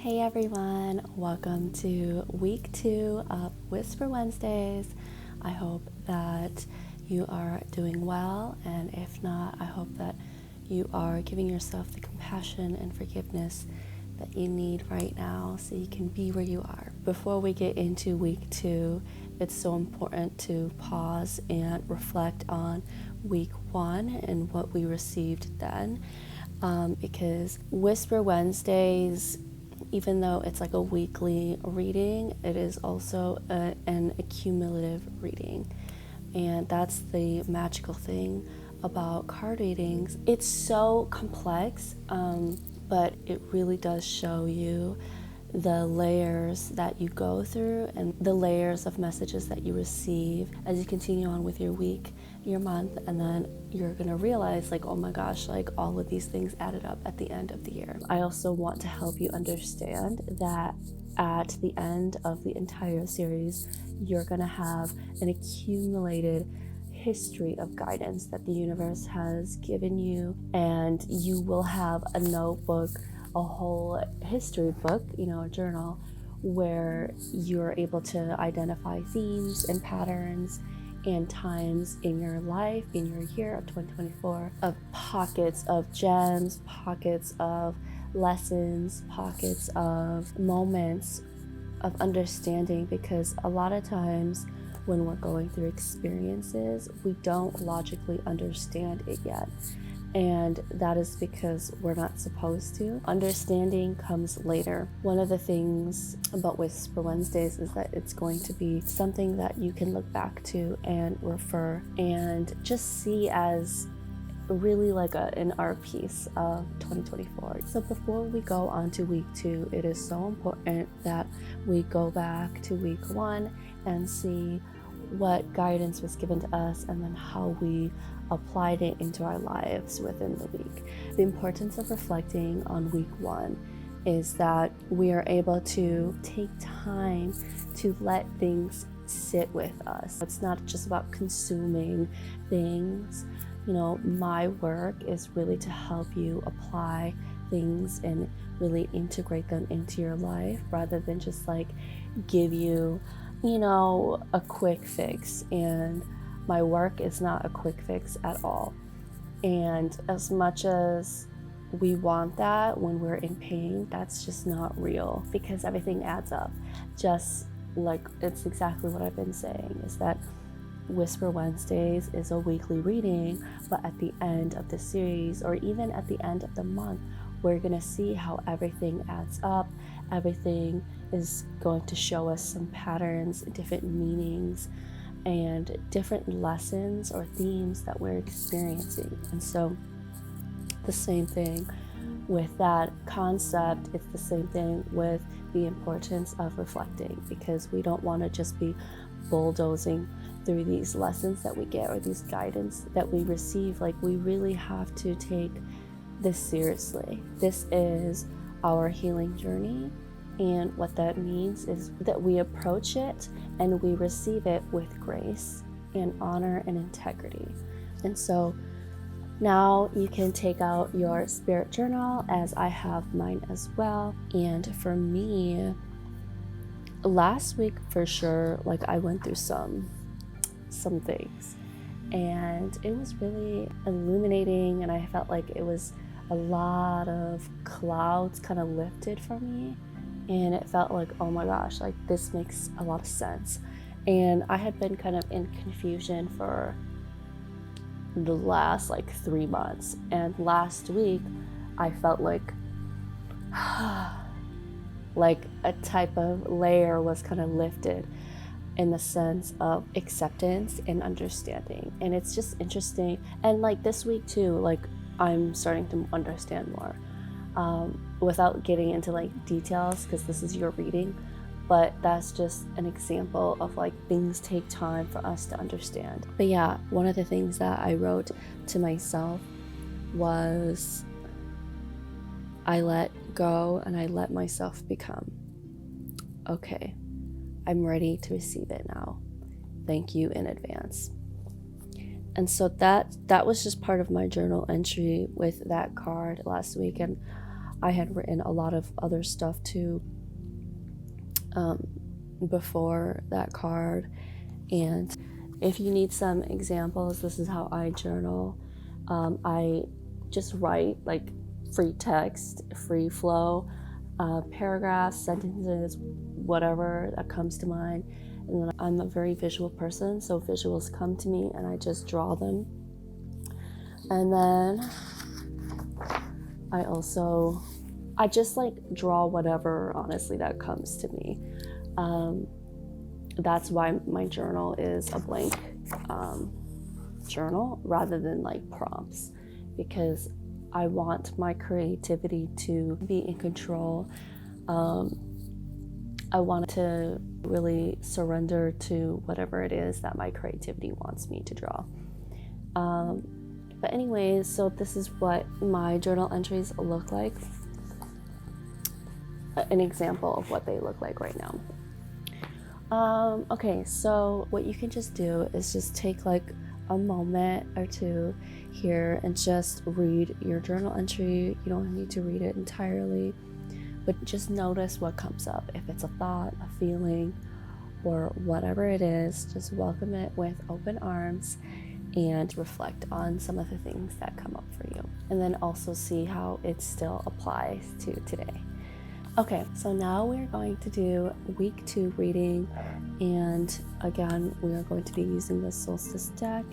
Hey everyone, welcome to week 2 of Whisper Wednesdays. I hope that you are doing well, and if not, I hope that you are giving yourself the compassion and forgiveness that you need right now so you can be where you are. Before we get into week 2, it's so important to pause and reflect on week 1 and what we received then, because Whisper Wednesdays, even though it's like a weekly reading, it is also an accumulative reading. And that's the magical thing about card readings. It's so complex, but it really does show you the layers that you go through and the layers of messages that you receive as you continue on with your week, your month, and then you're gonna realize like, oh my gosh, like all of these things added up at the end of the year. I also want to help you understand that at the end of the entire series, you're gonna have an accumulated history of guidance that the universe has given you, and you will have a notebook, a whole history book, a journal, where you're able to identify themes and patterns and times in your life, in your year of 2024, of pockets of gems, pockets of lessons, pockets of moments of understanding, because a lot of times when we're going through experiences, we don't logically understand it yet. And that is because we're not supposed to. Understanding comes later. One of the things about Whisper Wednesdays is that it's going to be something that you can look back to and refer and just see as really like an art piece of 2024. So before we go on to week 2, it is so important that we go back to week 1 and see what guidance was given to us and then how we applied it into our lives within the week. The importance of reflecting on week 1 is that we are able to take time to let things sit with us. It's not just about consuming things. My work is really to help you apply things and really integrate them into your life rather than just like give you a quick fix. And my work is not a quick fix at all. And as much as we want that when we're in pain, that's just not real, because everything adds up. Just like, it's exactly what I've been saying, is that Whisper Wednesdays is a weekly reading, but at the end of the series, or even at the end of the month, we're gonna see how everything adds up. Everything is going to show us some patterns, different meanings, and different lessons or themes that we're experiencing. And so the same thing with that concept, it's the same thing with the importance of reflecting, because we don't want to just be bulldozing through these lessons that we get or these guidance that we receive. Like, we really have to take this seriously. This is our healing journey, and what that means is that we approach it and we receive it with grace and honor and integrity. And so now you can take out your spirit journal, as I have mine as well. And for me, last week for sure, like, I went through some things, and it was really illuminating, and I felt like it was a lot of clouds kind of lifted from me, and it felt like, oh my gosh, like this makes a lot of sense. And I had been kind of in confusion for the last 3 months, and last week I felt like like a type of layer was kind of lifted in the sense of acceptance and understanding. And it's just interesting. And like this week too, like I'm starting to understand more, without getting into like details, because this is your reading, but that's just an example of like things take time for us to understand. But yeah, one of the things that I wrote to myself was, I let go and I let myself become. Okay, I'm ready to receive it now. Thank you in advance. And so that was just part of my journal entry with that card last week. And I had written a lot of other stuff too before that card. And if you need some examples, this is how I journal. I just write like free text, free flow, paragraphs, sentences, whatever that comes to mind. And then I'm a very visual person, so visuals come to me and I just draw them. And then I just like draw whatever, honestly, that comes to me. That's why my journal is a blank journal rather than like prompts, because I want my creativity to be in control. I want to really surrender to whatever it is that my creativity wants me to draw. But anyways, so this is what my journal entries look like. An example of what they look like right now. Okay, so what you can just do is just take like a moment or two here and just read your journal entry. You don't need to read it entirely, but just notice what comes up. If it's a thought, a feeling, or whatever it is, just welcome it with open arms and reflect on some of the things that come up for you. And then also see how it still applies to today. Okay, so now we're going to do week 2 reading, and again, we are going to be using the solstice deck.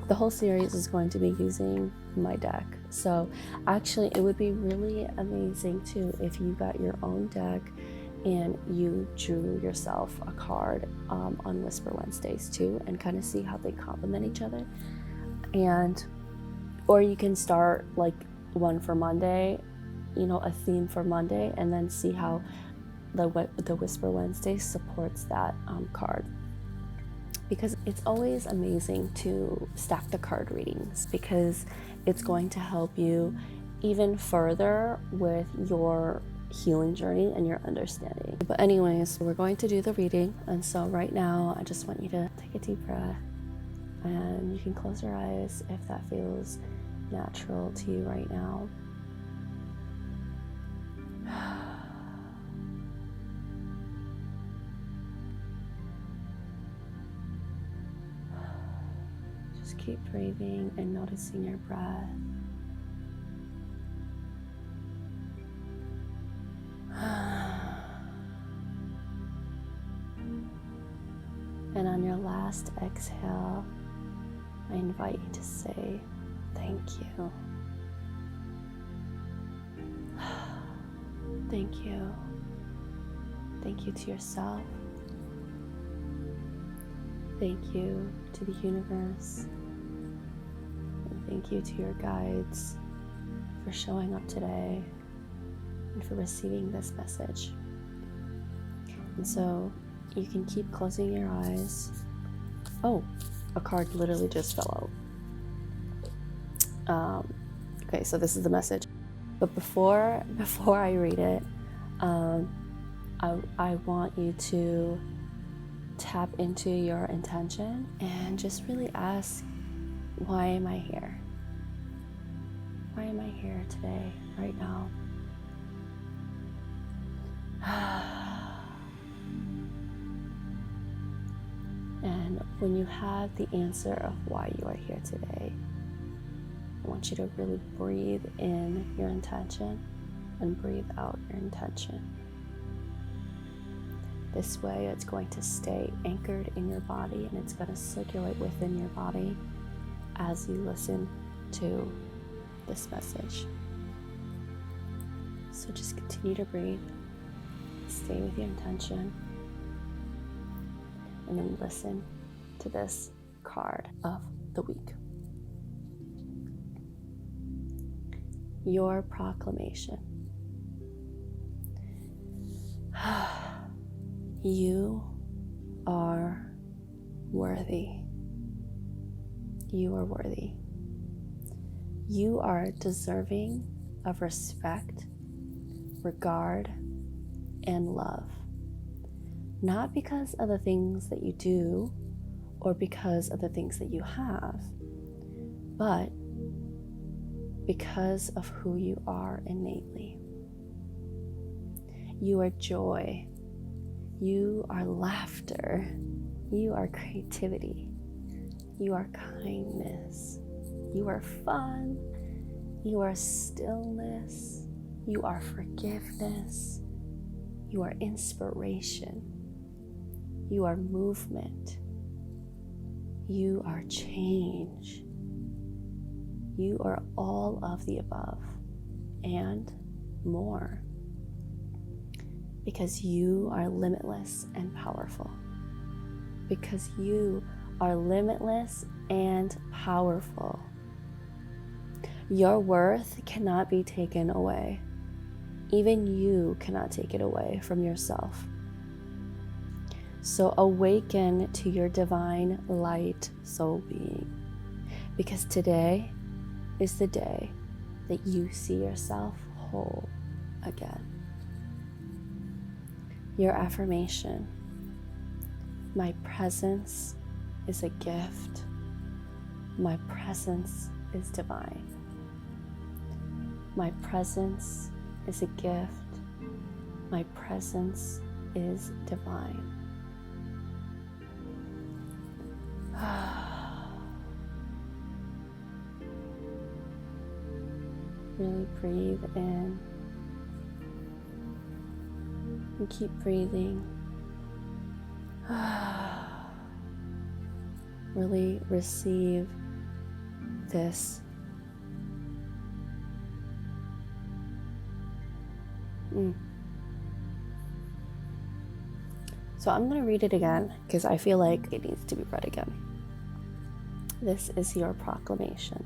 The whole series is going to be using my deck. So actually, it would be really amazing too if you got your own deck and you drew yourself a card on Whisper Wednesdays too, and kind of see how they complement each other. Or you can start like one for Monday, a theme for Monday, and then see how the Whisper Wednesday supports that card. Because it's always amazing to stack the card readings, because it's going to help you even further with your healing journey and your understanding. But anyways, we're going to do the reading, and so right now I just want you to take a deep breath, and you can close your eyes if that feels natural to you right now. Just keep breathing and noticing your breath. And on your last exhale, I invite you to say thank you. Thank you. Thank you to yourself. Thank you to the universe. And thank you to your guides for showing up today and for receiving this message. And so you can keep closing your eyes. Oh, a card literally just fell out. Okay, so this is the message. But before I read it, I want you to tap into your intention and just really ask, why am I here? Why am I here today, right now? And when you have the answer of why you are here today, I want you to really breathe in your intention and breathe out your intention. This way it's going to stay anchored in your body, and it's going to circulate within your body as you listen to this message. So just continue to breathe, stay with your intention, and then listen to this card of the week. Your proclamation. You are worthy. You are worthy. You are deserving of respect, regard, and love. Not because of the things that you do or because of the things that you have, but because of who you are innately. You are joy. You are laughter. You are creativity. You are kindness. You are fun. You are stillness. You are forgiveness. You are inspiration. You are movement. You are change. You are all of the above and more, because you are limitless and powerful. Because you are limitless and powerful. Your worth cannot be taken away. Even you cannot take it away from yourself. So awaken to your divine light soul being, because today is the day that you see yourself whole again. Your affirmation: my presence is a gift. My presence is divine. My presence is a gift. My presence is divine. Really breathe in and keep breathing. Really receive this. So I'm going to read it again because I feel like it needs to be read again. This is your proclamation.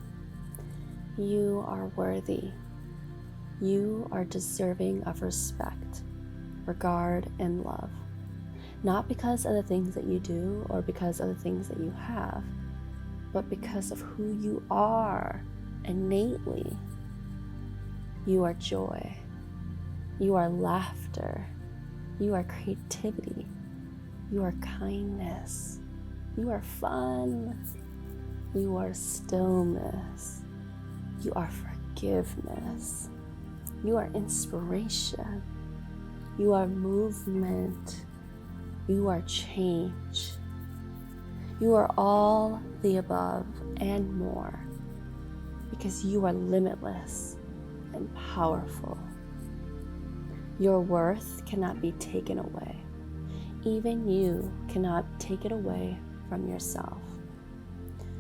You are worthy. You are deserving of respect, regard, and love. Not because of the things that you do or because of the things that you have, but because of who you are innately. You are joy. You are laughter. You are creativity. You are kindness. You are fun. You are stillness. You are forgiveness. You are inspiration. You are movement. You are change. You are all the above and more, because you are limitless and powerful. Your worth cannot be taken away. Even you cannot take it away from yourself.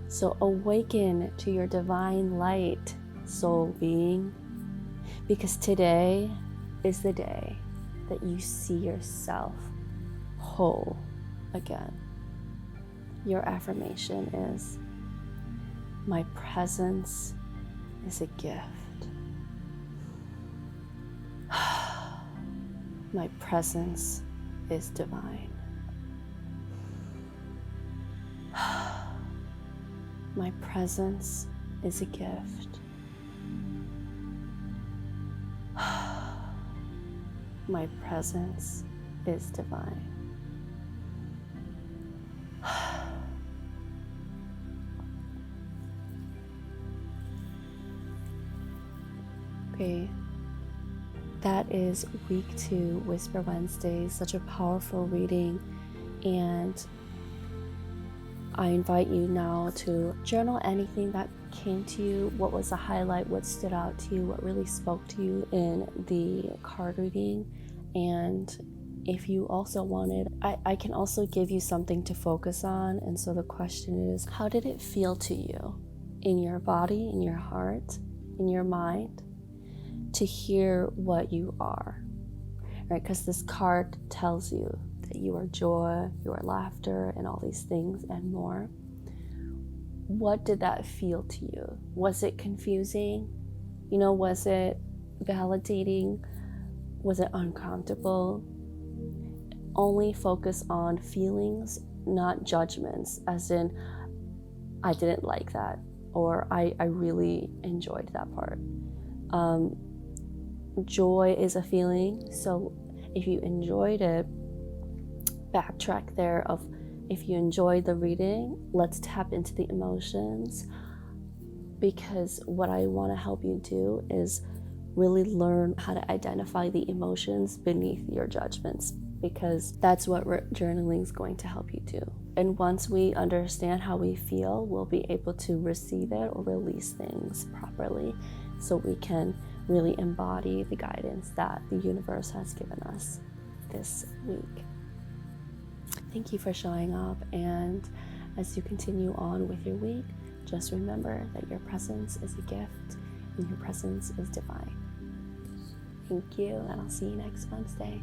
So awaken to your divine light, soul being, because today is the day that you see yourself whole again. Your affirmation is: my presence is a gift. My presence is divine. My presence is a gift. My presence is divine. Okay, that is week 2, Whisper Wednesdays. Such a powerful reading, and I invite you now to journal anything that came to you. What was a highlight? What stood out to you? What really spoke to you in the card reading? And if you also wanted, I can also give you something to focus on. And so the question is, how did it feel to you in your body, in your heart, in your mind, to hear what you are, right? Because this card tells you that you are joy, you are laughter, and all these things and more. What did that feel to you? Was it confusing? Was it validating? Was it uncomfortable? Only focus on feelings, not judgments, as in, I didn't like that, or I really enjoyed that part. Joy is a feeling, so if you enjoyed it, backtrack there of if you enjoyed the reading, let's tap into the emotions. because what I want to help you do is really learn how to identify the emotions beneath your judgments, because that's what journaling is going to help you do. And once we understand how we feel, we'll be able to receive it or release things properly, so we can really embody the guidance that the universe has given us this week. Thank you for showing up, and as you continue on with your week, just remember that your presence is a gift and your presence is divine. Thank you, and I'll see you next Wednesday.